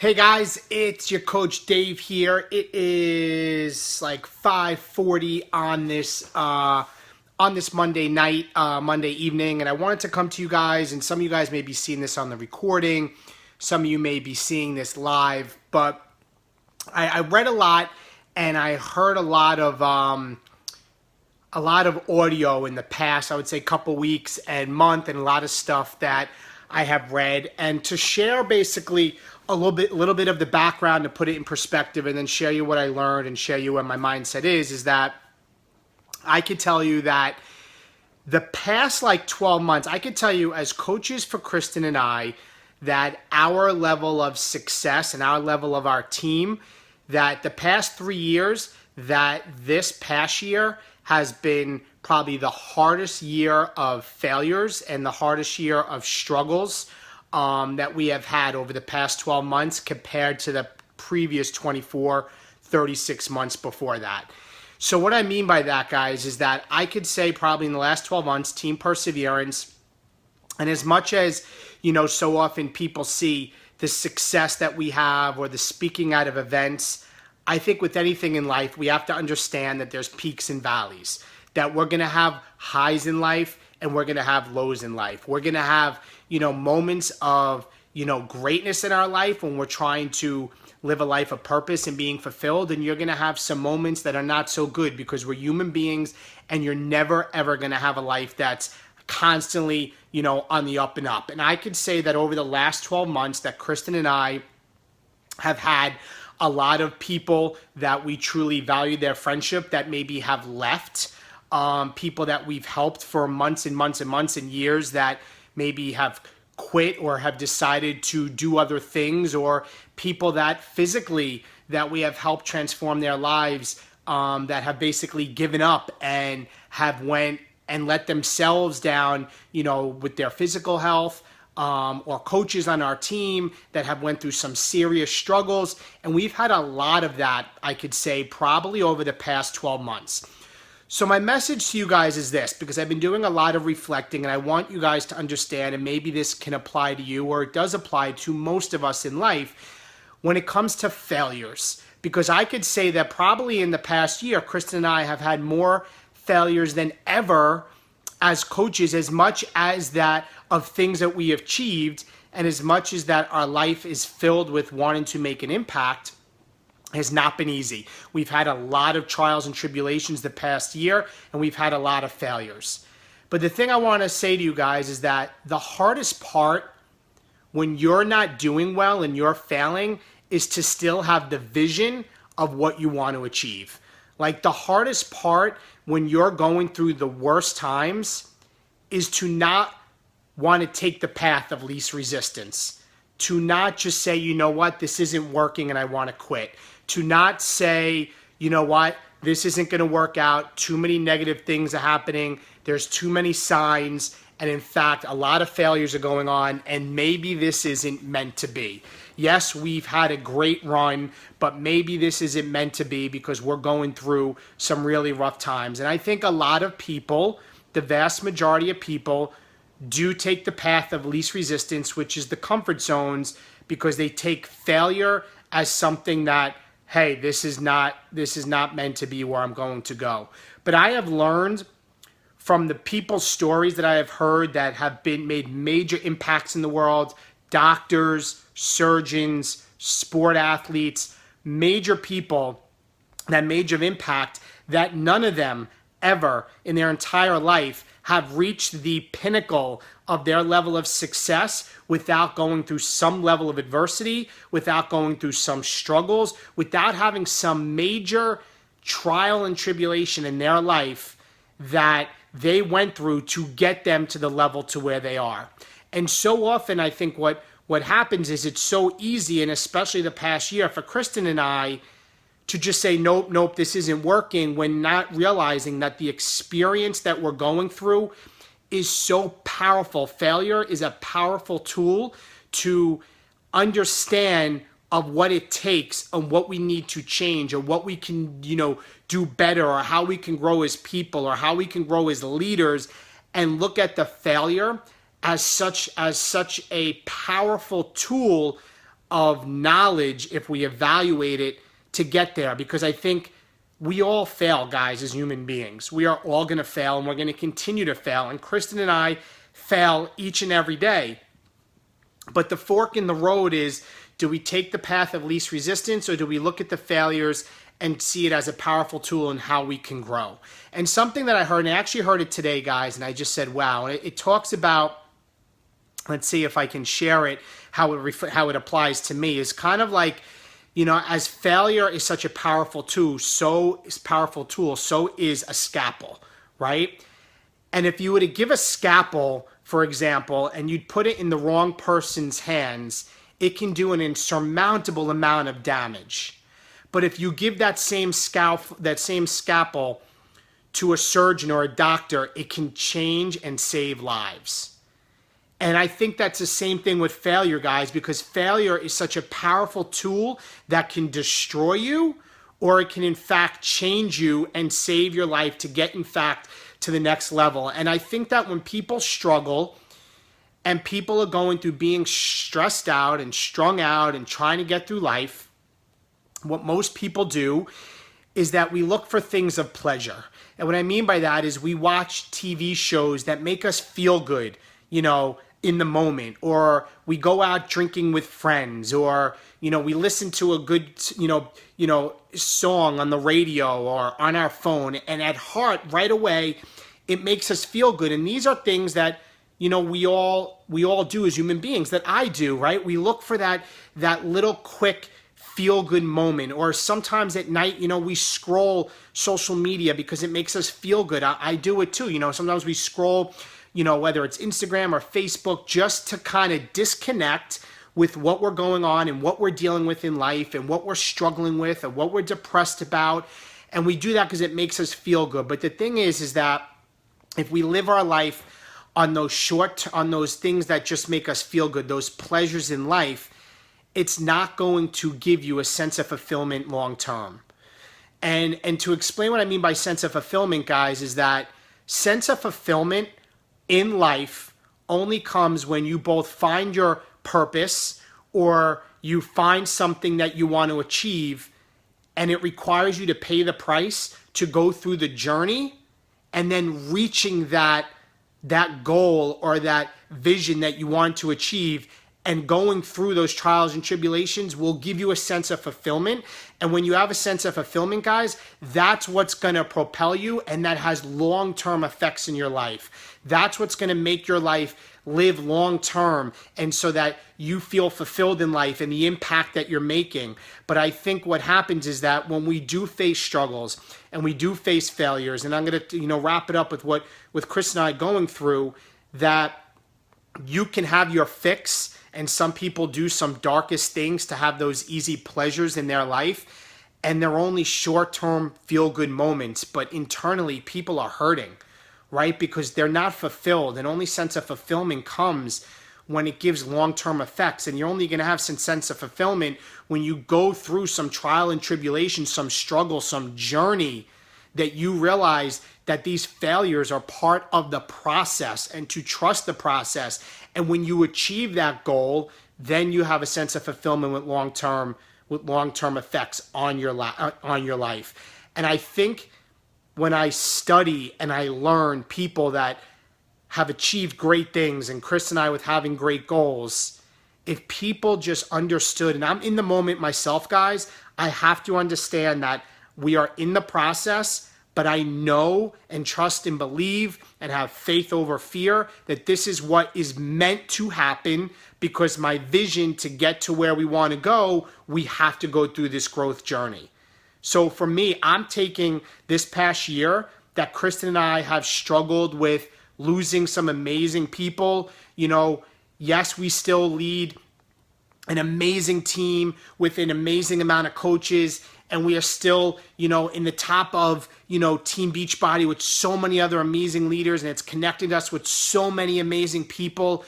Hey guys, it's your coach Dave here. It is like 5:40 on this Monday night, Monday evening, and I wanted to come to you guys. And some of you guys may be seeing this on the recording, some of you may be seeing this live. But I read a lot, and I heard a lot of audio in the past. I would say couple weeks and month, and a lot of stuff that I have read, and to share basically a little bit of the background to put it in perspective, and then share you what I learned and share you what my mindset is that I could tell you that the past like 12 months, I could tell you as coaches for Kristen and I, that our level of success and our level of our team, that the past 3 years, that this past year has been probably the hardest year of failures and the hardest year of struggles that we have had over the past 12 months compared to the previous 24, 36 months before that. So what I mean by that, guys, is that I could say probably in the last 12 months, team perseverance, and as much as, so often people see the success that we have or the speaking out of events, I think with anything in life, we have to understand that there's peaks and valleys, that we're going to have highs in life and we're going to have lows in life. We're going to have moments of, greatness in our life when we're trying to live a life of purpose and being fulfilled. And you're going to have some moments that are not so good because we're human beings, and you're never, ever going to have a life that's constantly, on the up and up. And I could say that over the last 12 months that Kristen and I have had a lot of people that we truly value their friendship that maybe have left, people that we've helped for months and months and months and years that maybe have quit or have decided to do other things, or people that physically that we have helped transform their lives, that have basically given up and have went and let themselves down, with their physical health, or coaches on our team that have went through some serious struggles. And we've had a lot of that, I could say, probably over the past 12 months. So my message to you guys is this, because I've been doing a lot of reflecting, and I want you guys to understand, and maybe this can apply to you, or it does apply to most of us in life when it comes to failures. Because I could say that probably in the past year, Kristen and I have had more failures than ever as coaches, as much as that of things that we have achieved, and as much as that our life is filled with wanting to make an impact, has not been easy. We've had a lot of trials and tribulations the past year, and we've had a lot of failures. But the thing I want to say to you guys is that the hardest part when you're not doing well and you're failing is to still have the vision of what you want to achieve. Like, the hardest part when you're going through the worst times is to not want to take the path of least resistance. To not just say, you know what, this isn't working and I want to quit. To not say, you know what, this isn't going to work out. Too many negative things are happening. There's too many signs. And in fact, a lot of failures are going on, and maybe this isn't meant to be. Yes, we've had a great run, but maybe this isn't meant to be because we're going through some really rough times. And I think a lot of people, the vast majority of people, do take the path of least resistance, which is the comfort zones, because they take failure as something that, hey, this is not meant to be where I'm going to go. But I have learned from the people's stories that I have heard that have been made major impacts in the world, doctors, surgeons, sport athletes, major people that major impact, that none of them ever in their entire life have reached the pinnacle of their level of success without going through some level of adversity, without going through some struggles, without having some major trial and tribulation in their life that they went through to get them to the level to where they are. And so often I think what happens is it's so easy, and especially the past year for Kristen and I, to just say, nope, this isn't working, when not realizing that the experience that we're going through is so powerful. Failure is a powerful tool to understand of what it takes and what we need to change, or what we can, do better, or how we can grow as people, or how we can grow as leaders, and look at the failure as such a powerful tool of knowledge if we evaluate it to get there, because I think we all fail, guys, as human beings. We are all going to fail, and we're going to continue to fail. And Kristen and I fail each and every day. But the fork in the road is, do we take the path of least resistance, or do we look at the failures and see it as a powerful tool in how we can grow? And something that I heard, and I actually heard it today, guys, and I just said, wow. And it talks about, let's see if I can share it, how it applies to me, is kind of like, as failure is such a powerful tool, so is a scalpel, right? And if you were to give a scalpel, for example, and you'd put it in the wrong person's hands, it can do an insurmountable amount of damage. But if you give that same scalpel to a surgeon or a doctor, it can change and save lives. And I think that's the same thing with failure, guys, because failure is such a powerful tool that can destroy you, or it can in fact change you and save your life to get in fact to the next level. And I think that when people struggle and people are going through being stressed out and strung out and trying to get through life, what most people do is that we look for things of pleasure. And what I mean by that is we watch TV shows that make us feel good, in the moment, or we go out drinking with friends, or, we listen to a good, song on the radio or on our phone. And at heart, right away, it makes us feel good. And these are things that, we all do as human beings, that I do, right? We look for that little quick feel-good moment. Or sometimes at night, we scroll social media because it makes us feel good. I do it too. Sometimes we scroll, whether it's Instagram or Facebook, just to kind of disconnect with what we're going on and what we're dealing with in life and what we're struggling with and what we're depressed about. And we do that because it makes us feel good. But the thing is that if we live our life on those things that just make us feel good, those pleasures in life, it's not going to give you a sense of fulfillment long term. And to explain what I mean by sense of fulfillment, guys, is that sense of fulfillment in life only comes when you both find your purpose or you find something that you want to achieve, and it requires you to pay the price to go through the journey, and then reaching that goal or that vision that you want to achieve, and going through those trials and tribulations will give you a sense of fulfillment. And when you have a sense of fulfillment, guys, that's what's going to propel you, and that has long-term effects in your life. That's what's going to make your life live long-term, and so that you feel fulfilled in life and the impact that you're making. But I think what happens is that when we do face struggles and we do face failures, and I'm going to wrap it up with Chris and I going through, that you can have your fix. And some people do some darkest things to have those easy pleasures in their life, and they're only short-term feel-good moments, but internally people are hurting, right? Because they're not fulfilled, and only sense of fulfillment comes when it gives long-term effects. And you're only going to have some sense of fulfillment when you go through some trial and tribulation, some struggle, some journey, that you realize that these failures are part of the process, and to trust the process. And when you achieve that goal, then you have a sense of fulfillment with long-term effects on your life. And I think when I study and I learn people that have achieved great things, and Chris and I with having great goals, if people just understood, and I'm in the moment myself, guys, I have to understand that we are in the process, but I know and trust and believe and have faith over fear that this is what is meant to happen, because my vision to get to where we want to go, we have to go through this growth journey. So for me, I'm taking this past year that Kristen and I have struggled with losing some amazing people. Yes, we still lead an amazing team with an amazing amount of coaches, and we are still, in the top of, Team Beachbody with so many other amazing leaders, and it's connected us with so many amazing people.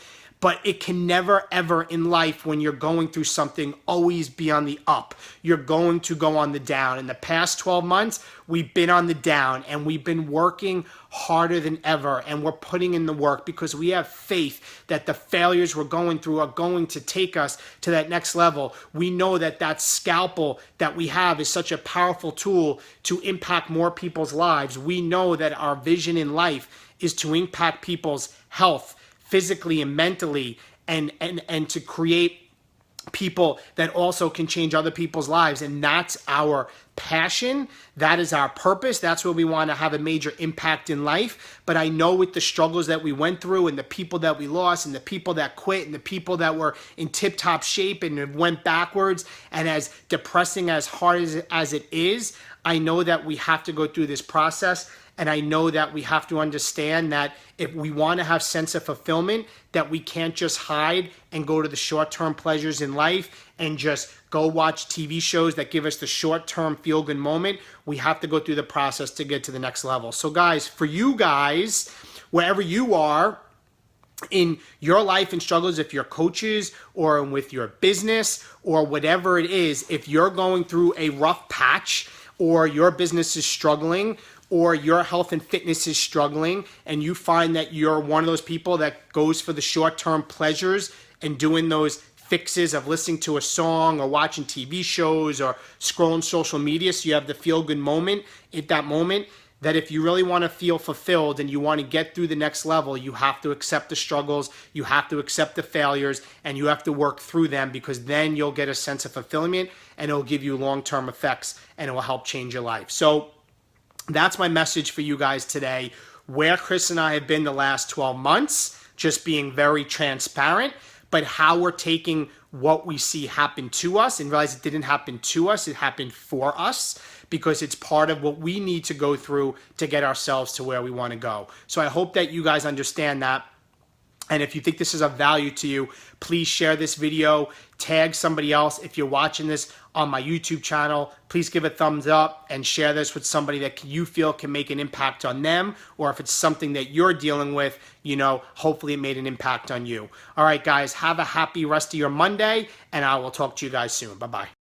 but it can never ever in life, when you're going through something, always be on the up. You're going to go on the down. In the past 12 months, we've been on the down, and we've been working harder than ever, and we're putting in the work because we have faith that the failures we're going through are going to take us to that next level. We know that that scalpel that we have is such a powerful tool to impact more people's lives. We know that our vision in life is to impact people's health physically and mentally, and to create people that also can change other people's lives. And that's our passion. That is our purpose. That's where we want to have a major impact in life. But I know with the struggles that we went through, and the people that we lost, and the people that quit, and the people that were in tip-top shape and went backwards, and as depressing, as hard as it is, I know that we have to go through this process. And I know that we have to understand that if we want to have sense of fulfillment, that we can't just hide and go to the short-term pleasures in life and just go watch TV shows that give us the short-term feel-good moment. We have to go through the process to get to the next level. So guys, for you guys, wherever you are in your life and struggles, if you're coaches or with your business or whatever it is, if you're going through a rough patch, or your business is struggling, or your health and fitness is struggling, and you find that you're one of those people that goes for the short-term pleasures and doing those fixes of listening to a song or watching TV shows or scrolling social media so you have the feel-good moment at that moment, that if you really want to feel fulfilled and you want to get through the next level, you have to accept the struggles, you have to accept the failures, and you have to work through them, because then you'll get a sense of fulfillment, and it'll give you long-term effects, and it will help change your life. So that's my message for you guys today. Where Chris and I have been the last 12 months, just being very transparent, but how we're taking what we see happen to us and realize it didn't happen to us, it happened for us, because it's part of what we need to go through to get ourselves to where we want to go. So I hope that you guys understand that. And if you think this is of value to you, please share this video, tag somebody else. If you're watching this on my YouTube channel, please give a thumbs up and share this with somebody that you feel can make an impact on them. Or if it's something that you're dealing with, hopefully it made an impact on you. All right, guys, have a happy rest of your Monday, and I will talk to you guys soon. Bye-bye.